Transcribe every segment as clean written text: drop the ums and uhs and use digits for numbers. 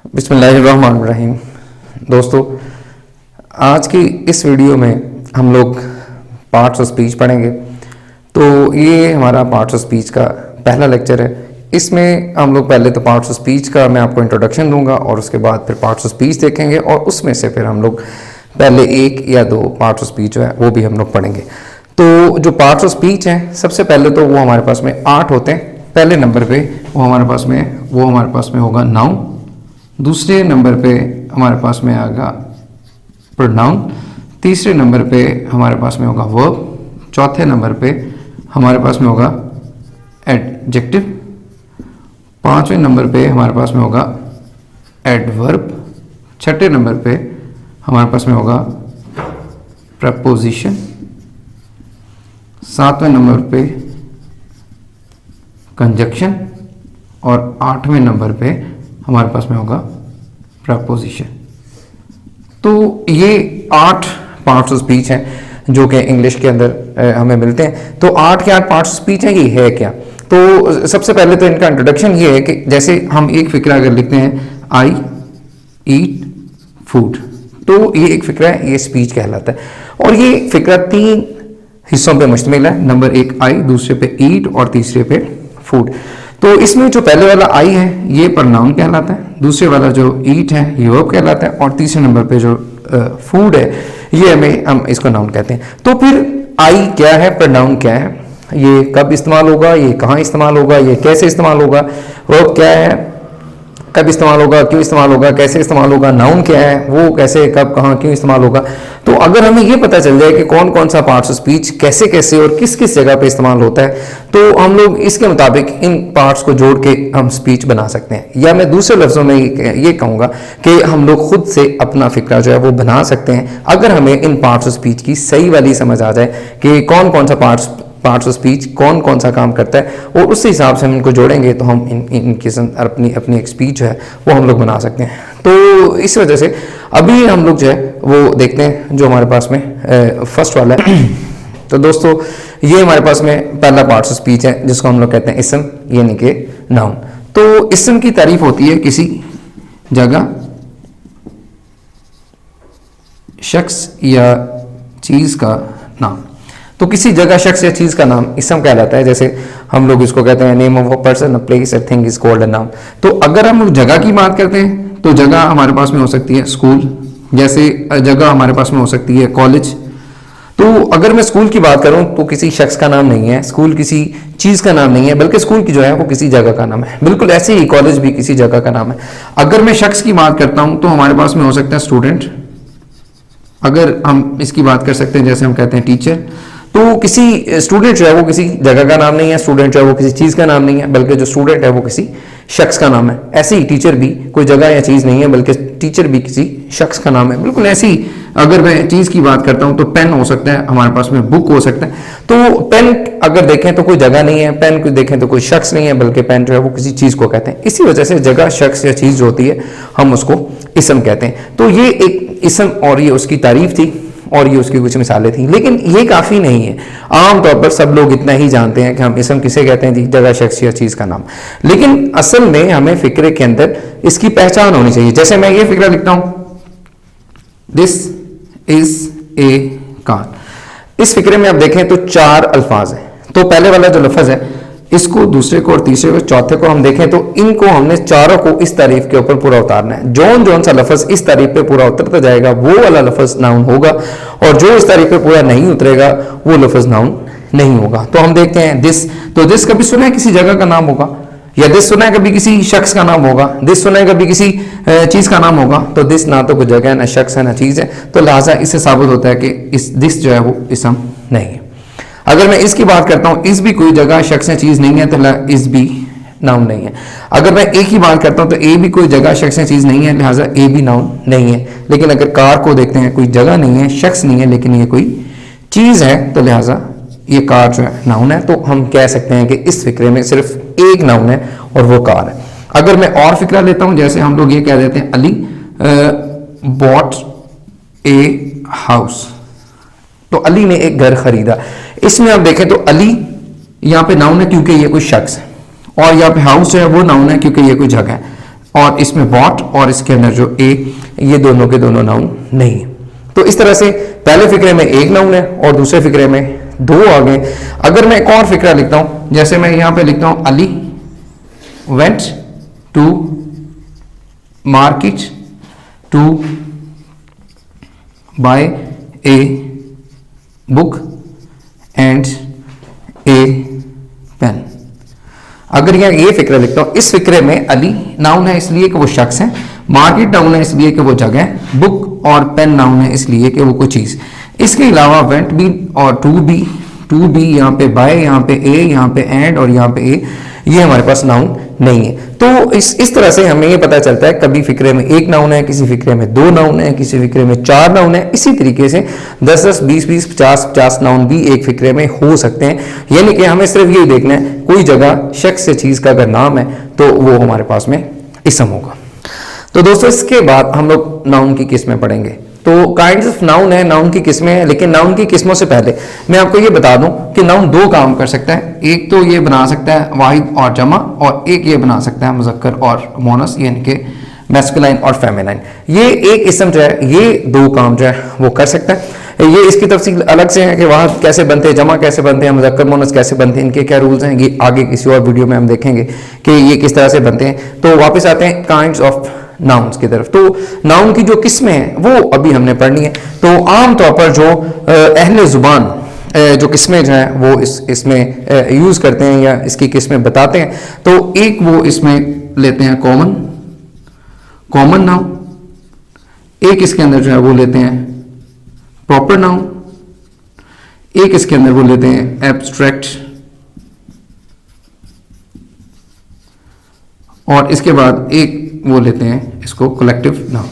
बिस्मिल्लाहिर्रहमानिर्रहीम। दोस्तों, आज की इस वीडियो में हम लोग पार्ट्स ऑफ स्पीच पढ़ेंगे। तो ये हमारा पार्ट्स ऑफ स्पीच का पहला लेक्चर है। इसमें हम लोग पहले तो पार्ट्स ऑफ स्पीच का मैं आपको इंट्रोडक्शन दूंगा और उसके बाद फिर पार्ट्स ऑफ स्पीच देखेंगे और उसमें से फिर हम लोग पहले एक या दो पार्ट्स ऑफ स्पीच जो है वो भी हम लोग पढ़ेंगे। तो जो पार्ट्स ऑफ स्पीच हैं, सबसे पहले तो वो हमारे पास में 8 होते हैं। पहले नंबर पे वो हमारे पास में होगा नाउन। दूसरे नंबर पे हमारे पास में आएगा प्रोनाउन। तीसरे नंबर पे हमारे पास में होगा वर्ब। चौथे नंबर पे हमारे पास में होगा एडजेक्टिव। पांचवें नंबर पे हमारे पास में होगा एडवर्ब। छठे नंबर पे हमारे पास में होगा प्रपोजिशन। सातवें नंबर पे कंजक्शन और आठवें नंबर पे हमारे पास में होगा प्रपोजिशन। तो ये 8 पार्ट्स ऑफ स्पीच हैं जो कि इंग्लिश के अंदर हमें मिलते हैं। तो 8 के 8 पार्ट्स ऑफ स्पीच हैं। ये है क्या? तो सबसे पहले तो इनका इंट्रोडक्शन ये है कि जैसे हम एक फिक्रा अगर लिखते हैं, आई ईट फूड, तो ये एक फिक्रा है, ये स्पीच कहलाता है। और ये फिक्रा 3 हिस्सों पे मुश्तमिल है। नंबर 1 आई, दूसरे पे ईट और तीसरे पे फूड। तो इसमें जो पहले वाला आई है ये प्रोनाउन कहलाता है, दूसरे वाला जो ईट है ये वर्ब कहलाता है और तीसरे नंबर पे जो फूड है ये हम इसको नाउन कहते हैं। तो फिर आई क्या है, प्रोनाउन क्या है, ये कब इस्तेमाल होगा, ये कहाँ इस्तेमाल होगा, ये कैसे इस्तेमाल होगा, वर्ब क्या है, कब इस्तेमाल होगा, क्यों इस्तेमाल होगा, कैसे इस्तेमाल होगा, नाउन क्या है, वो कैसे कब कहाँ क्यों इस्तेमाल होगा। तो अगर हमें ये पता चल जाए कि कौन कौन सा पार्ट्स ऑफ स्पीच कैसे कैसे और किस किस जगह पे इस्तेमाल होता है, तो हम लोग इसके मुताबिक इन पार्ट्स को जोड़ के हम स्पीच बना सकते हैं। या मैं दूसरे लफ्ज़ों में ये कहूँगा कि हम लोग खुद से अपना फिक्रा जो है वो बना सकते हैं, अगर हमें इन पार्ट्स ऑफ स्पीच की सही वाली समझ आ जाए कि कौन कौन सा पार्ट्स ऑफ स्पीच कौन कौन सा काम करता है, और उस हिसाब से हम इनको जोड़ेंगे तो हम इनकी अपनी एक स्पीच है वो हम लोग बना सकते हैं। तो इस वजह से अभी हम लोग जो है वो देखते हैं जो हमारे पास में फर्स्ट वाला है। तो दोस्तों, ये हमारे पास में पहला पार्ट्स ऑफ स्पीच है जिसको हम लोग कहते हैं इसम, यानी कि नाउन। तो इसम की तारीफ होती है किसी जगह, शख्स या चीज़ का नाम। तो किसी जगह, शख्स या चीज़ का नाम इसम कहलाता है। जैसे हम लोग इसको कहते हैं name of a person, a place, a thing is called a नाम। तो अगर हम लोग जगह की बात करते हैं तो जगह हमारे पास में हो सकती है स्कूल, जैसे जगह हमारे पास में हो सकती है कॉलेज। तो अगर मैं स्कूल की बात करूं तो किसी शख्स का नाम नहीं है, स्कूल किसी चीज़ का नाम नहीं है, बल्कि स्कूल की जो है वो किसी जगह का नाम है। बिल्कुल ऐसे ही कॉलेज भी किसी जगह का नाम है। अगर मैं शख्स की बात करता हूं तो हमारे पास में हो सकता है स्टूडेंट। अगर हम इसकी बात कर सकते हैं जैसे हम कहते हैं टीचर, तो किसी स्टूडेंट जो है वो किसी जगह का नाम नहीं है, स्टूडेंट जो है वो किसी चीज़ का नाम नहीं है, बल्कि जो स्टूडेंट है वो किसी शख्स का नाम है। ऐसे ही टीचर भी कोई जगह या चीज़ नहीं है, बल्कि टीचर भी किसी शख्स का नाम है। बिल्कुल ऐसे ही अगर मैं चीज़ की बात करता हूं तो पेन हो सकता है, हमारे पास में बुक हो सकता है। तो पेन अगर देखें तो कोई जगह नहीं है, पेन को देखें तो कोई शख्स नहीं है, बल्कि पेन जो है वो किसी चीज़ को कहते हैं। इसी वजह से जगह, शख्स या चीज़ जो होती है हम उसको इसम कहते हैं। तो ये एक इसम और ये उसकी तारीफ थी और ये उसकी कुछ मिसालें थी, लेकिन ये काफ़ी नहीं है। आमतौर पर सब लोग इतना ही जानते हैं कि हम इसम किसे कहते हैं जी, जगह, शख्स या चीज़ का नाम। लेकिन असल में हमें फिक्रे के अंदर इसकी पहचान होनी चाहिए। जैसे मैं ये फिक्रा लिखता हूं, दिस इज ए कार। इस फिक्रे में आप देखें तो 4 अल्फाज हैं। तो पहले वाला जो लफ्ज़ है, इसको, दूसरे को और तीसरे को, चौथे को हम देखें तो इनको हमने चारों को इस तारीफ के ऊपर पूरा उतारना है। जौन जौन सा लफ्ज़ इस तारीफ पे पूरा उतरता जाएगा वो वाला लफ्ज़ नाउन होगा, और जो इस तारीफ पे पूरा नहीं उतरेगा वो लफ्ज़ नाउन नहीं होगा। तो हम देखते हैं दिस, तो दिस कभी सुना है किसी जगह का नाम होगा, या दिस सुना है कभी किसी शख्स का नाम होगा, दिस सुना है कभी किसी चीज़ का नाम होगा। तो दिस ना तो कोई जगह है, ना शख्स है, ना चीज़ है। तो लिहाजा इससे साबित होता है कि इस दिस जो है वो इसम नहीं है। अगर मैं इसकी बात करता हूं, इस भी कोई जगह, शख्स या चीज़ नहीं है, तो इस भी नाउन नहीं है। अगर मैं ए की बात करता हूं तो ए भी कोई जगह, शख्स या चीज़ नहीं है, लिहाजा ए भी नाउन नहीं है। लेकिन अगर कार को देखते हैं, कोई जगह नहीं है, शख्स नहीं है, लेकिन ये कोई चीज़ है, तो लिहाजा ये कार जो है नाउन है। तो हम कह सकते हैं कि इस फिक्रे में सिर्फ एक नाउन है और वो कार है। अगर मैं और फिक्रा लेता हूं, जैसे हम लोग ये कह देते हैं अली बॉट ए हाउस, तो अली ने एक घर खरीदा। इसमें आप देखें तो अली यहाँ पे नाउन है क्योंकि ये कोई शख्स है, और यहाँ पे हाउस जो है वो नाउन है क्योंकि ये कोई जगह है। और इसमें वॉट और इसके अंदर जो ए, ये दोनों के दोनों नाउन नहीं है। तो इस तरह से पहले फिक्रे में एक नाउन है और दूसरे फिक्रे में दो आ गए। अगर मैं एक और फिक्रा लिखता हूं, जैसे मैं यहां पे लिखता हूं Ali went to market to buy a book and a pen. अगर यहाँ ये फिक्र लिखता हूं, इस फिक्रे में अली नाउन है इसलिए कि वो शख्स है, मार्केट नाउन है इसलिए कि वो जगह है, बुक और पेन नाउन है इसलिए कि वो कोई चीज। इसके अलावा वेंट भी और टू बी यहाँ पे बाय, यहाँ पे ए, यहाँ पे एंड और यहाँ पे ए, ये हमारे पास नाउन नहीं है। तो इस तरह से हमें ये पता चलता है कभी फिक्रे में एक नाउन है, किसी फिक्रे में दो नाउन है, किसी फिक्रे में चार नाउन है। इसी तरीके से 10-10, 20-20, 50-50 नाउन भी एक फिक्रे में हो सकते हैं। यानी कि हमें सिर्फ यही देखना है कोई जगह शख्स या चीज का अगर नाम है तो वो हमारे पास में इसम होगा। तो दोस्तों इसके बाद हम लोग नाउन की किस्में पढ़ेंगे। तो काइंड्स ऑफ नाउन है, नाउन की किस्में हैं, लेकिन नाउन की किस्मों से पहले मैं आपको ये बता दूं कि नाउन दो काम कर सकता है। एक तो ये बना सकता है वाहिद और जमा, और एक ये बना सकता है मुज़क्कर और मोनस, यानी कि मैस्कुलाइन और फेमिनाइन। ये एक इस्म जो है ये दो काम जो है वो कर सकता है। ये इसकी तफसील अलग से है कि वाहिद कैसे बनते हैं, जमा कैसे बनते हैं, मुज़क्कर मोनस कैसे बनते हैं, इनके क्या रूल्स हैं, ये आगे किसी और वीडियो में हम देखेंगे कि ये किस तरह से बनते हैं। तो वापस आते हैं काइंड्स ऑफ नाउन्स की तरफ। तो नाउन की जो किस्में हैं वो अभी हमने पढ़नी है। तो आमतौर पर जो अहले जुबान जो किस्में जो हैं वो इसमें यूज़ करते हैं या इसकी किस्में बताते हैं, तो एक वो इसमें लेते हैं कॉमन नाउन, एक इसके अंदर जो है वो लेते हैं प्रॉपर नाउन, एक इसके अंदर वो लेते हैं एब्स्ट्रैक्ट, और इसके बाद एक वो लेते हैं इसको कलेक्टिव नाउन।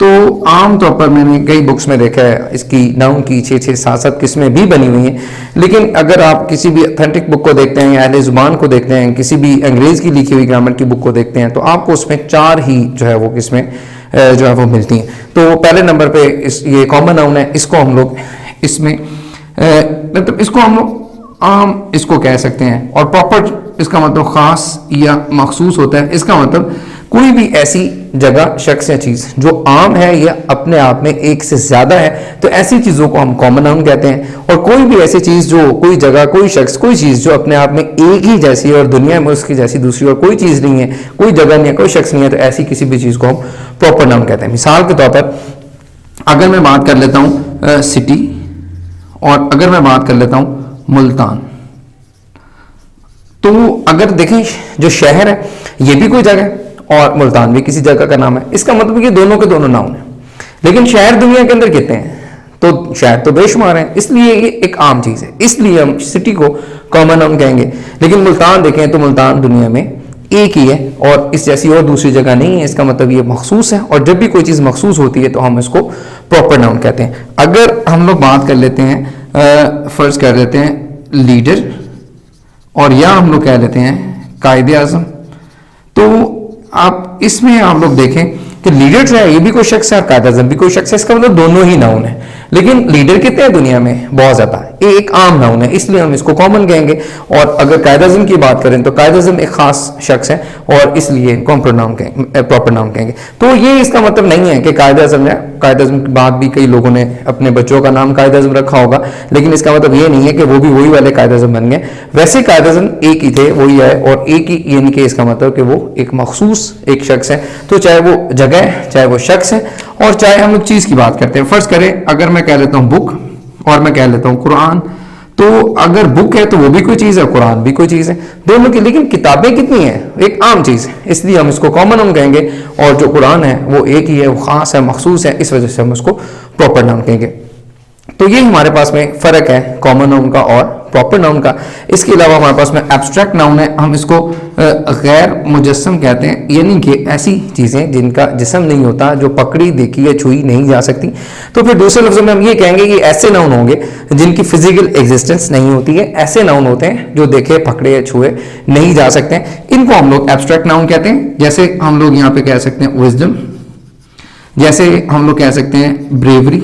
तो आमतौर पर मैंने कई बुक्स में देखा है इसकी नाउन की 6-6, 7-7 किस्में भी बनी हुई हैं, लेकिन अगर आप किसी भी ऑथेंटिक बुक को देखते हैं या अहले जुबान को देखते हैं, किसी भी अंग्रेज की लिखी हुई ग्रामर की बुक को देखते हैं, तो आपको उसमें 4 ही जो है वो किस्में जो है वो मिलती हैं। तो पहले नंबर पे ये कॉमन नाउन है, इसको हम लोग इसमें मतलब इसको हम लोग आम इसको कह सकते हैं, और प्रॉपर इसका मतलब खास या मखसूस होता है। इसका मतलब कोई भी ऐसी जगह, शख्स या चीज जो आम है या अपने आप में एक से ज्यादा है, तो ऐसी चीजों को हम कॉमन नाउन कहते हैं। और कोई भी ऐसी चीज जो कोई जगह, कोई शख्स, कोई चीज जो अपने आप में एक ही जैसी है और दुनिया में उसकी जैसी दूसरी और कोई चीज नहीं है, कोई जगह नहीं है, कोई शख्स नहीं है, तो ऐसी किसी भी चीज को हम प्रॉपर नाउन कहते हैं। मिसाल के तौर पर अगर मैं बात कर लेता हूं सिटी, और अगर मैं बात कर लेता हूं मुल्तान, तो अगर देखें जो शहर है ये भी कोई जगह है और मुल्तान भी किसी जगह का नाम है, इसका मतलब ये दोनों के दोनों नाउन है। लेकिन शहर दुनिया के अंदर कितने हैं, तो शहर तो बेशुमार हैं, इसलिए ये एक आम चीज है, इसलिए हम सिटी को कॉमन नाउन कहेंगे। लेकिन मुल्तान देखें तो मुल्तान दुनिया में एक ही है और इस जैसी और दूसरी जगह नहीं है, इसका मतलब ये मखसूस है। और जब भी कोई चीज मखसूस होती है तो हम इसको प्रॉपर नाउन कहते हैं। अगर हम लोग बात कर लेते हैं, फर्ज कर लेते हैं लीडर, और या हम लोग कह लेते हैं कायदे आजम, तो आप इसमें आप लोग देखें कि लीडर जो है ये भी कोई शख्स है और कायदे आजम भी कोई शख्स है, इसका मतलब दोनों ही नाउन है। लेकिन लीडर कितने हैं दुनिया में, बहुत ज्यादा, ये एक आम नाउन है, इसलिए हम इसको कॉमन कहेंगे। और अगर कायदे आजम की बात करें तो कायदे आजम एक खास शख्स है और इसलिए प्रॉपर नाउन कहेंगे। तो ये इसका मतलब नहीं है कि कायदे आजम है, कायदे आजम के बाद भी कई लोगों ने अपने बच्चों का नाम कायदे आजम रखा होगा, लेकिन इसका मतलब ये नहीं है कि वो भी वही वाले कायदे आजम बन गए। वैसे कायदे आजम एक ही थे, वही है, और एक ही, यानी कि इसका मतलब कि वो एक मखसूस एक शख्स है। तो चाहे वो जगह है, चाहे वो शख्स है, और चाहे हम लोग चीज की बात करते हैं। फर्ज करें अगर मैं कह लेता हूं बुक और मैं कह लेता हूं कुरान, तो अगर बुक है तो वो भी कोई चीज है, कुरान भी कोई चीज है, दोनों की। लेकिन किताबें कितनी है, एक आम चीज है, इसलिए हम इसको कॉमन नाउन कहेंगे। और जो कुरान है वो एक ही है, वो खास है, मखसूस है, इस वजह से हम उसको प्रॉपर नाउन कहेंगे। तो ये हमारे पास में फर्क है कॉमन नाउन का और प्रॉपर नाउन का। इसके अलावा हमारे पास में एब्स्ट्रैक्ट नाउन है, हम इसको गैर मुजस्सम कहते हैं, यानी कि ऐसी चीजें जिनका जिस्म नहीं होता, जो पकड़ी, देखी या छुई नहीं जा सकती। तो फिर दूसरे लफ्जों में हम ये कहेंगे कि ऐसे नाउन होंगे जिनकी फिजिकल एग्जिस्टेंस नहीं होती है, ऐसे नाउन होते हैं जो देखे, पकड़े या छुए नहीं जा सकते, इनको हम लोग एब्स्ट्रैक्ट नाउन कहते हैं। जैसे हम लोग यहाँ पे कह सकते हैं विजडम, जैसे हम लोग कह सकते हैं ब्रेवरी।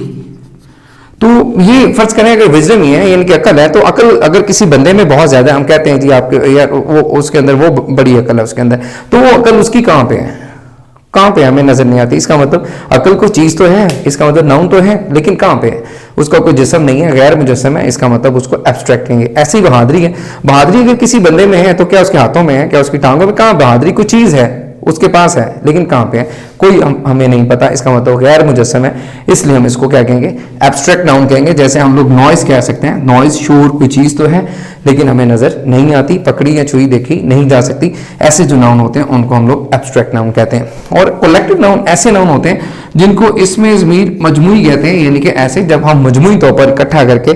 तो ये फर्ज करें अगर विजडम ही है यानी कि अकल है, तो अकल अगर किसी बंदे में बहुत ज्यादा, हम कहते हैं जी आपके यार वो उसके अंदर वो बड़ी अकल है उसके अंदर, तो वो अकल उसकी कहाँ पे है, कहाँ पे हमें नजर नहीं आती। इसका मतलब अकल कोई चीज तो है, इसका मतलब नाउन तो है, लेकिन कहाँ पे है, उसका कोई जिस्म नहीं है, गैर मुजस्सम है, इसका मतलब उसको एब्स्ट्रैक्ट कहेंगे। ऐसी बहादुरी है, बहादुरी अगर किसी बंदे में है तो क्या उसके हाथों में है, क्या उसकी टांगों में, कहाँ बहादुरी, कोई चीज है उसके पास है, लेकिन कहाँ पे है कोई हमें नहीं पता, इसका मतलब गैर मुजस्सम है, इसलिए हम इसको क्या कहेंगे, एब्स्ट्रैक्ट नाउन कहेंगे। जैसे हम लोग नॉइज कह सकते हैं, नॉइज शोर कोई चीज तो है लेकिन हमें नजर नहीं आती, पकड़ी या छुई देखी नहीं जा सकती, ऐसे जो नाउन होते हैं उनको हम लोग एब्स्ट्रैक्ट नाउन कहते हैं। और कलेक्टिव नाउन ऐसे नाउन होते हैं जिनको इसमें ज़मीर मजमूई कहते हैं, यानी कि ऐसे जब हम मजमूई तौर पर इकट्ठा करके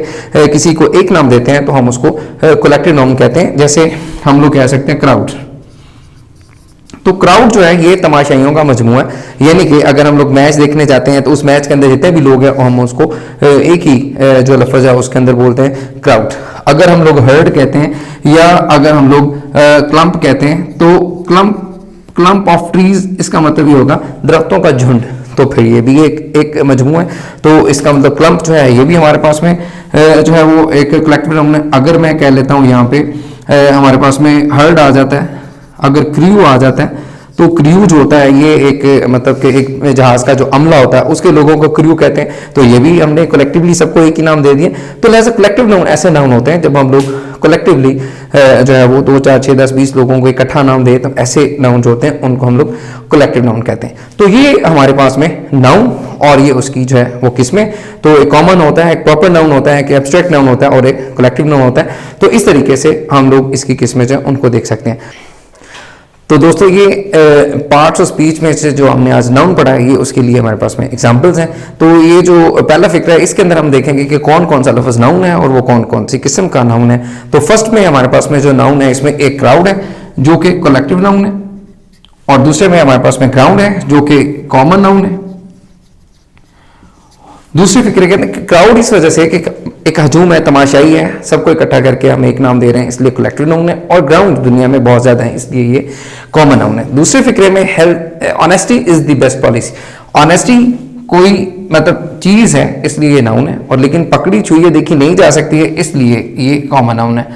किसी को एक नाम देते हैं तो हम उसको कलेक्टिव नाउन कहते हैं। जैसे हम लोग कह सकते हैं क्राउड, तो क्राउड जो है ये तमाशाइयों का मजमू है, यानी कि अगर हम लोग मैच देखने जाते हैं तो उस मैच के अंदर जितने भी लोग हैं हम उसको एक ही जो लफ्ज़ है उसके अंदर बोलते हैं क्राउड। अगर हम लोग हर्ड कहते हैं या अगर हम लोग क्लम्प कहते हैं तो क्लम्प ऑफ ट्रीज, इसका मतलब ये होगा दरख्तों का झुंड, तो फिर ये भी एक मजमू है, तो इसका मतलब क्लम्प जो है ये भी हमारे पास में जो है वो एक कलेक्टिव नाउन है। अगर मैं कह लेता हूँ यहाँ पे हमारे पास में हर्ड आ जाता है, अगर क्रू आ जाता है तो क्रू जो होता है ये एक मतलब कि एक जहाज का जो अमला होता है उसके लोगों को क्रू कहते हैं, तो ये भी हमने कलेक्टिवली सबको एक ही नाम दे दिए। तो लिहाजा कलेक्टिव नाउन ऐसे नाउन होते हैं जब हम लोग कलेक्टिवली जो है वो 2 4 6 10 20 लोगों को इकट्ठा नाम दे, तो ऐसे नाउन जो होते हैं उनको हम लोग कलेक्टिव नाउन कहते हैं। तो ये हमारे पास में नाउन और ये उसकी जो है वो किस्में, तो एक कॉमन होता है, एक प्रॉपर नाउन होता है, एक एब्स्ट्रैक्ट नाउन होता है और एक कलेक्टिव नाउन होता है। तो इस तरीके से हम लोग इसकी किस्में जो है उनको देख सकते हैं। तो दोस्तों ये पार्ट्स ऑफ स्पीच में से जो हमने आज नाउन पढ़ा है ये उसके लिए हमारे पास में एग्जांपल्स हैं। तो ये जो पहला फिक्र है इसके अंदर हम देखेंगे कि कौन कौन सा लफ्ज़ नाउन है और वो कौन कौन सी किस्म का नाउन है। तो फर्स्ट में हमारे पास में जो नाउन है इसमें एक क्राउड है जो कि कलेक्टिव नाउन है, और दूसरे में हमारे पास में ग्राउंड है जो कि कॉमन नाउन है। दूसरी फिक्र कहते हैं क्राउड इस वजह से कि एक हजूम है, तमाशाई है, सबको इकट्ठा करके हम एक नाम दे रहे हैं इसलिए कलेक्टिव नाउन है, और ग्राउंड दुनिया में बहुत ज्यादा है इसलिए ये कॉमन नाउन है। दूसरे फिक्रे में health honesty is the best policy, honesty कोई मतलब चीज है इसलिए ये नाउन है, और लेकिन पकड़ी छुई देखी नहीं जा सकती है इसलिए ये कॉमन नाउन है।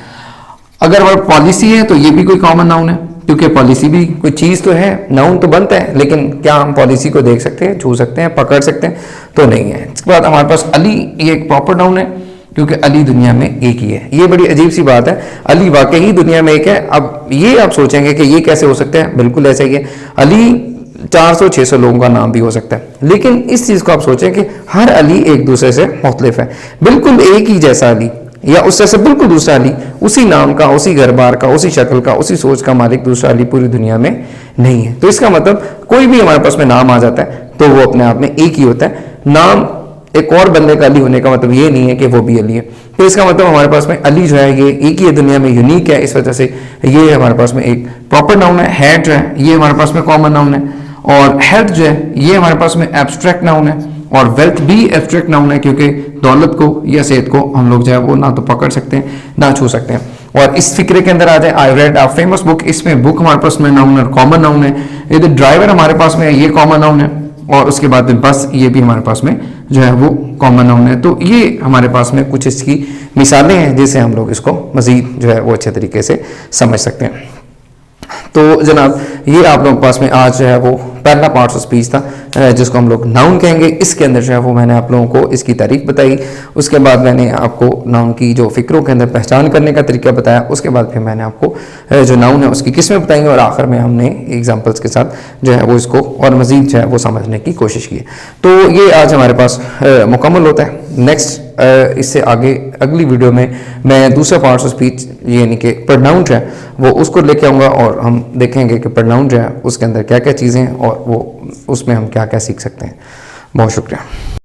अगर वर्ड पॉलिसी है तो ये भी कोई कॉमन नाउन है, क्योंकि पॉलिसी भी कोई चीज तो है, नाउन तो बनता है, लेकिन क्या हम पॉलिसी को देख सकते हैं, छू सकते हैं, पकड़ सकते हैं, तो नहीं है। इसके बाद हमारे पास अली, ये एक प्रॉपर नाउन है क्योंकि अली दुनिया में एक ही है। ये बड़ी अजीब सी बात है, अली वाकई ही दुनिया में एक है। अब ये आप सोचेंगे कि ये कैसे हो सकता है, बिल्कुल ऐसा ही है। अली 400-600 लोगों का नाम भी हो सकता है, लेकिन इस चीज को आप सोचें कि हर अली एक दूसरे से मुख्तलिफ है, बिल्कुल एक ही जैसा अली या उससे से बिल्कुल दूसरा अली, उसी नाम का, उसी घर बार का, उसी शक्ल का, उसी सोच का मालिक दूसरा अली पूरी दुनिया में नहीं है। तो इसका मतलब कोई भी हमारे पास में नाम आ जाता है तो वो अपने आप में एक ही होता है। नाम एक और बंदे का अली होने का मतलब ये नहीं है कि वो भी अली है। तो इसका मतलब हमारे पास में अली जो है ये एक ही है, दुनिया में यूनिक है, इस वजह से ये हमारे पास में एक प्रॉपर नाउन है। हेड जो है ये हमारे पास में कॉमन नाउन है, और हेल्थ जो है ये हमारे पास में एब्स्ट्रैक्ट नाउन है, और वेल्थ भी एब्स्ट्रैक्ट नाउन है क्योंकि दौलत को या सेहत को हम लोग जो है वो ना तो पकड़ सकते हैं ना छू सकते हैं। और इस फिक्रे के अंदर आ जाए I read a famous book, इसमें बुक हमारे पास में नाउन है, कॉमन नाउन है। ये तो ड्राइवर हमारे पास में ये कॉमन नाउन है, और उसके बाद में बस ये भी हमारे पास में जो है वो कॉमन नाउन है। तो ये हमारे पास में कुछ इसकी मिसालें हैं जिससे हम लोग इसको मजीद जो है वो अच्छे तरीके से समझ सकते हैं। तो जनाब ये आप लोगों के पास में आज जो है वो पहला पार्ट ऑफ स्पीच था जिसको हम लोग नाउन कहेंगे। इसके अंदर जो है वो मैंने आप लोगों को इसकी तारीफ बताई, उसके बाद मैंने आपको नाउन की जो फिक्रों के अंदर पहचान करने का तरीका बताया, उसके बाद फिर मैंने आपको जो नाउन है उसकी किस्में बताई, और आखिर में हमने एग्जाम्पल्स के साथ जो है वो इसको और मजीद जो है वो समझने की कोशिश की। तो ये आज हमारे पास मुकम्मल होता है। नेक्स्ट इससे आगे अगली वीडियो में मैं दूसरा पार्ट ऑफ स्पीच यानी कि प्रोनाउन है वो उसको लेके आऊँगा, और हम देखेंगे कि प्रोनाउन है उसके अंदर क्या क्या चीज़ें हैं और वो उसमें हम क्या क्या सीख सकते हैं। बहुत शुक्रिया।